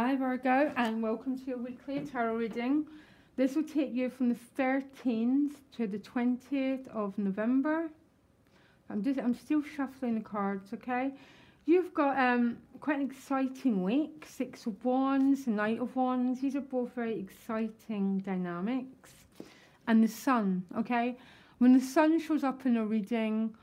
Hi Virgo, and welcome to your weekly tarot reading. This will take you from the 13th to the 20th of November. I'm still shuffling the cards, okay? You've got quite an exciting week. Six of Wands, Knight of Wands. These are both very exciting dynamics. And the Sun, okay? When the Sun shows up in a reading,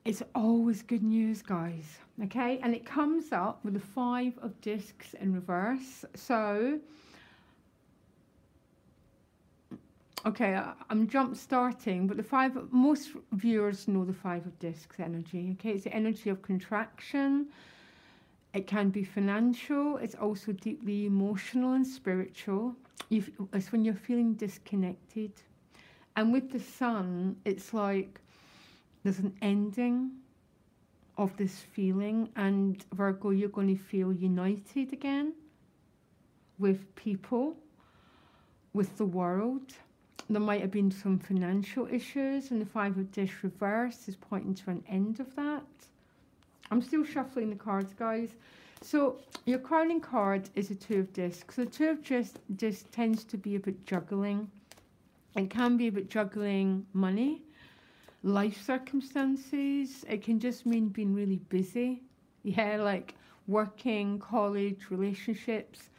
it's always good news, guys, okay? And it comes up with the Five of Discs in reverse. So, okay, I'm jump starting, but most viewers know the Five of Discs energy, okay? It's the energy of contraction. It can be financial. It's also deeply emotional and spiritual. It's when you're feeling disconnected. And with the Sun, it's like there's an ending of this feeling, and Virgo, you're going to feel united again with people, with the world. There might have been some financial issues, and the Five of Discs reverse is pointing to an end of that. I'm still shuffling the cards, guys. So your crowning card is a Two of Discs. So the Two of Discs tends to be about juggling. It can be about juggling money, life circumstances. It can just mean being really busy. Yeah, like working, college, relationships.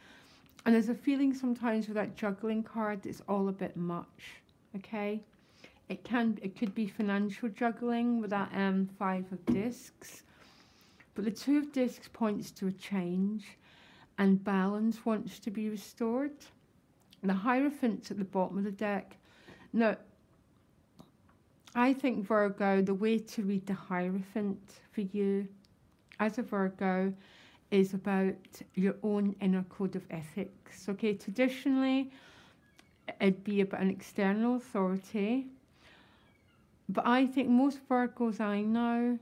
And there's a feeling sometimes with that juggling card, it's all a bit much, okay? It could be financial juggling with that Five of Discs. But the Two of Discs points to a change, and balance wants to be restored. The Hierophant's at the bottom of the deck. Now, I think, Virgo, the way to read the Hierophant for you as a Virgo is about your own inner code of ethics. Okay, traditionally, it'd be about an external authority. But I think most Virgos I know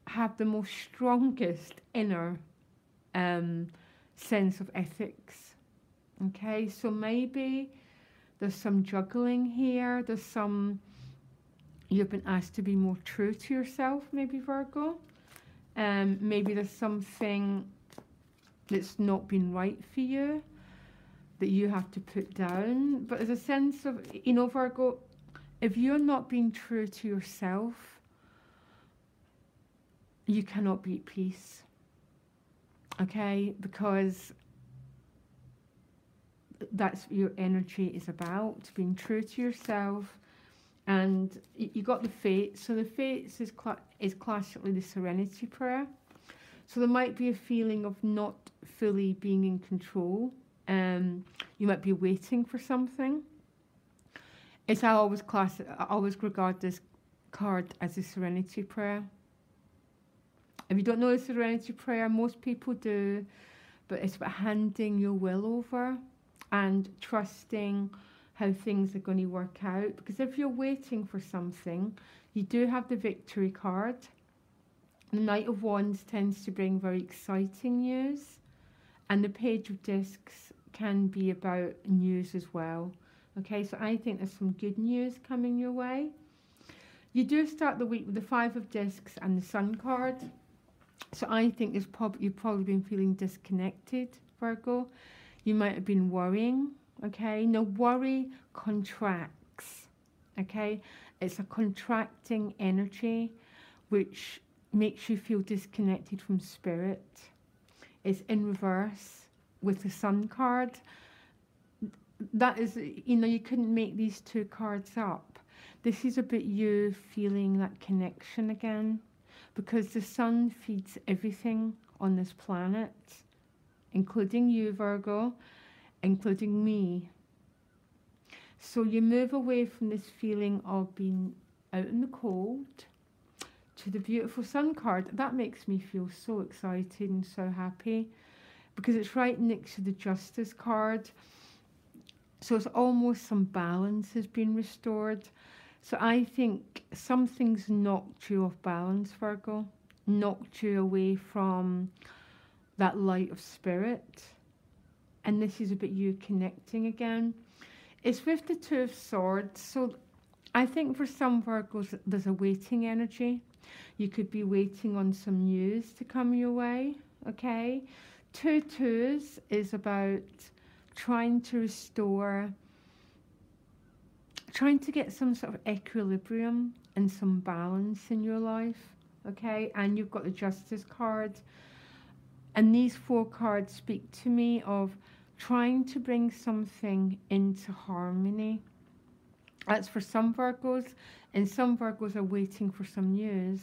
have the most strongest inner sense of ethics. Okay, so maybe there's some juggling here. There's some... You've been asked to be more true to yourself, maybe, Virgo. Maybe there's something that's not been right for you that you have to put down. But there's a sense of, you know, Virgo, if you're not being true to yourself, you cannot be at peace. Okay? Because that's what your energy is about, being true to yourself. And you got the Fates. So the Fates is classically the Serenity Prayer. So there might be a feeling of not fully being in control. You might be waiting for something. I always regard this card as a Serenity Prayer. If you don't know the Serenity Prayer, most people do, but it's about handing your will over and trusting how things are going to work out. Because if you're waiting for something, you do have the Victory card. The Knight of Wands tends to bring very exciting news, and the Page of Discs can be about news as well. Okay, so I think there's some good news coming your way. You do start the week with the Five of Discs and the Sun card. So I think you've probably been feeling disconnected, Virgo. You might have been worrying. Okay, now worry contracts, okay? It's a contracting energy which makes you feel disconnected from spirit. It's in reverse with the Sun card. That is, you know, you couldn't make these two cards up. This is about you feeling that connection again, because the Sun feeds everything on this planet, including you, Virgo, including me. So you move away from this feeling of being out in the cold to the beautiful Sun card. That makes me feel so excited and so happy, because it's right next to the Justice card. So it's almost some balance has been restored. So I think something's knocked you off balance, Virgo, knocked you away from that light of spirit. And this is about you connecting again. It's with the Two of Swords. So I think for some Virgos, there's a waiting energy. You could be waiting on some news to come your way, okay? Two twos is about trying to restore, trying to get some sort of equilibrium and some balance in your life. Okay, and you've got the Justice card. And these four cards speak to me of trying to bring something into harmony. That's for some Virgos, and some Virgos are waiting for some news.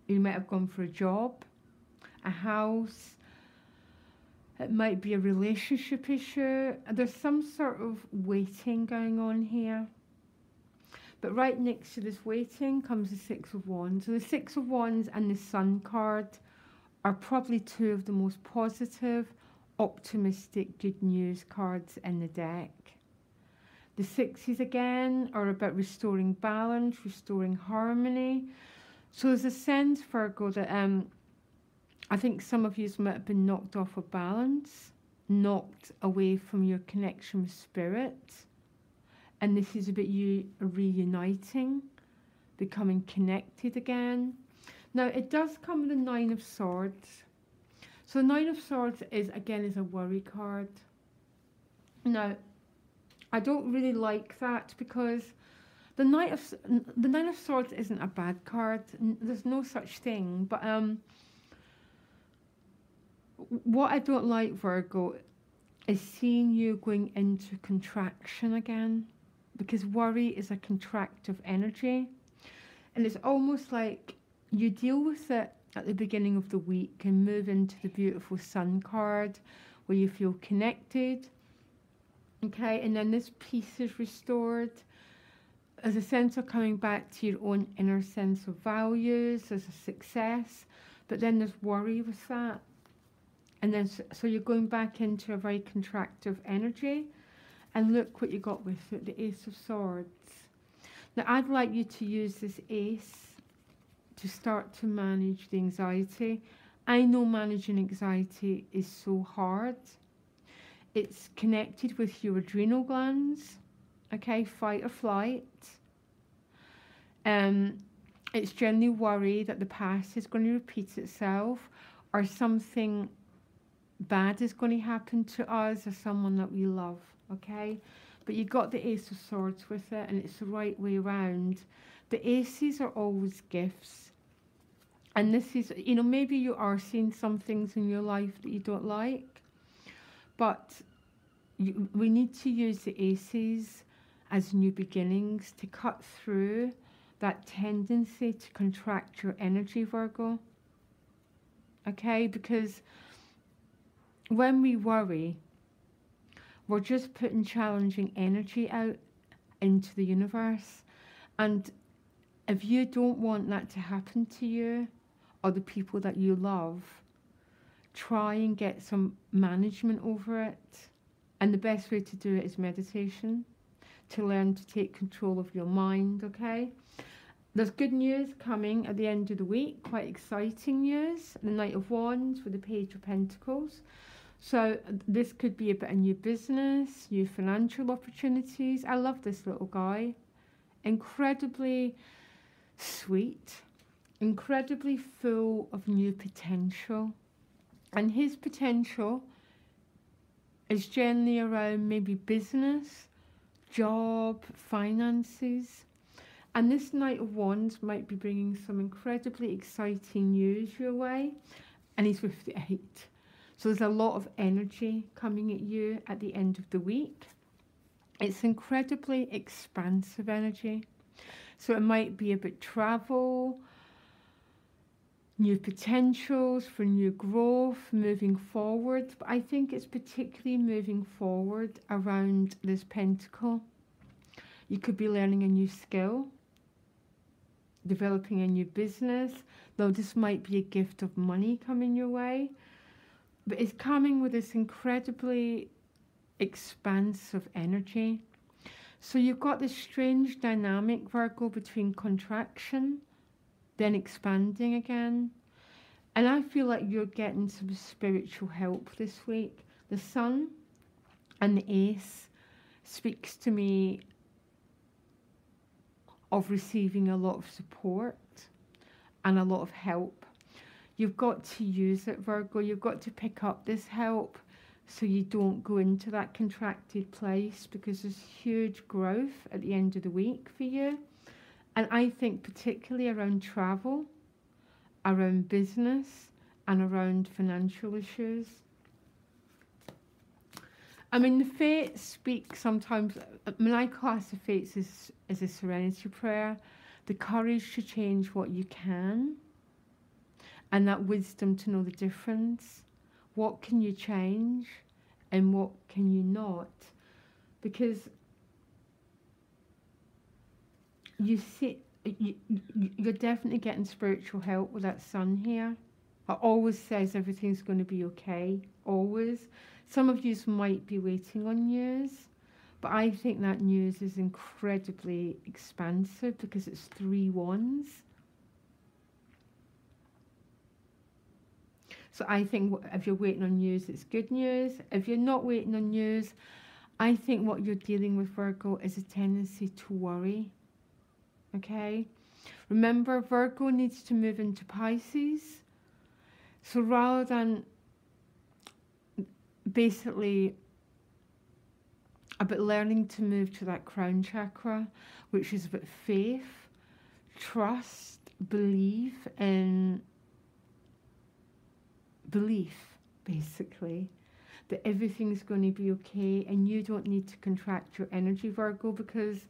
You might have gone for a job, a house. It might be a relationship issue. There's some sort of waiting going on here. But right next to this waiting comes the Six of Wands. So the Six of Wands and the Sun card are probably two of the most positive, optimistic, good news cards in the deck. The sixes again are about restoring balance, restoring harmony. So there's a sense, Virgo, that I think some of you might have been knocked off of balance, knocked away from your connection with spirit. And this is about you reuniting, becoming connected again. Now, it does come with the Nine of Swords. So the Nine of Swords is a worry card. Now, I don't really like that because the Nine of Swords isn't a bad card. There's no such thing. But what I don't like, Virgo, is seeing you going into contraction again, because worry is a contractive energy. And it's almost like you deal with it at the beginning of the week and move into the beautiful Sun card where you feel connected. Okay, and then this peace is restored. There's a sense of coming back to your own inner sense of values. There's a success, but then there's worry with that. And then, so you're going back into a very contractive energy. And look what you got with it, the Ace of Swords. Now, I'd like you to use this Ace to start to manage the anxiety. I know managing anxiety is so hard. It's connected with your adrenal glands, okay, fight or flight. It's generally worry that the past is going to repeat itself, or something bad is going to happen to us or someone that we love, okay? But you got the Ace of Swords with it, and it's the right way around. The aces are always gifts. And this is, you know, maybe you are seeing some things in your life that you don't like, but we need to use the aces as new beginnings to cut through that tendency to contract your energy, Virgo. Okay, because when we worry, we're just putting challenging energy out into the universe. And if you don't want that to happen to you or the people that you love, try and get some management over it. And the best way to do it is meditation, to learn to take control of your mind, okay? There's good news coming at the end of the week, quite exciting news. The Knight of Wands with the Page of Pentacles. So this could be about a new business, new financial opportunities. I love this little guy. Incredibly sweet, incredibly full of new potential. And his potential is generally around maybe business, job, finances. And this Knight of Wands might be bringing some incredibly exciting news your way. And he's with the 8. So there's a lot of energy coming at you at the end of the week. It's incredibly expansive energy. So it might be about travel, new potentials for new growth, moving forward. But I think it's particularly moving forward around this pentacle. You could be learning a new skill, developing a new business. Though this might be a gift of money coming your way. But it's coming with this incredibly expansive energy. So you've got this strange dynamic, Virgo, between contraction, then expanding again. And I feel like you're getting some spiritual help this week. The Sun and the Ace speaks to me of receiving a lot of support and a lot of help. You've got to use it, Virgo. You've got to pick up this help so you don't go into that contracted place, because there's huge growth at the end of the week for you. And I think particularly around travel, around business, and around financial issues. I mean, the fates speak sometimes. I mean, I class the fates as a serenity prayer, the courage to change what you can, and that wisdom to know the difference. What can you change and what can you not? Because you see, you're definitely getting spiritual help with that sun here. It always says everything's going to be okay, always. Some of you might be waiting on news, but I think that news is incredibly expansive because it's 3 wands. So I think if you're waiting on news, it's good news. If you're not waiting on news, I think what you're dealing with, Virgo, is a tendency to worry. Okay? Remember, Virgo needs to move into Pisces. So rather than basically about learning to move to that crown chakra, which is about faith, trust, belief, basically, that everything's going to be okay, and you don't need to contract your energy, Virgo, because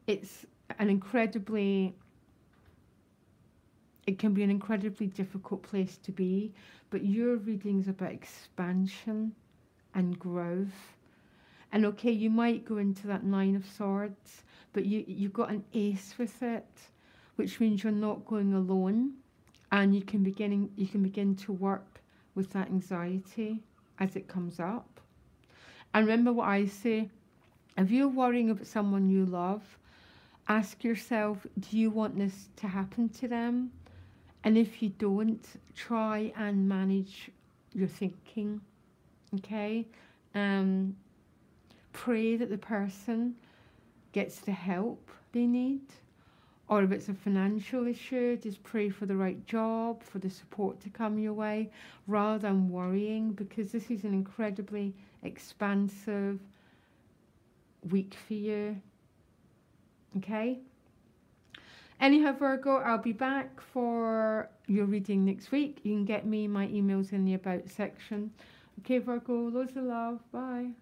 it's it can be an incredibly difficult place to be, but your reading's about expansion and growth. And okay, you might go into that 9 of Swords, but you've got an ace with it, which means you're not going alone, and you can begin to work with that anxiety as it comes up. And remember what I say, if you're worrying about someone you love, ask yourself, do you want this to happen to them? And if you don't, try and manage your thinking, okay? Pray that the person gets the help they need. Or if it's a financial issue, just pray for the right job, for the support to come your way, rather than worrying, because this is an incredibly expansive week for you. Okay? Anyhow, Virgo, I'll be back for your reading next week. You can get me my emails in the About section. Okay, Virgo, loads of love. Bye.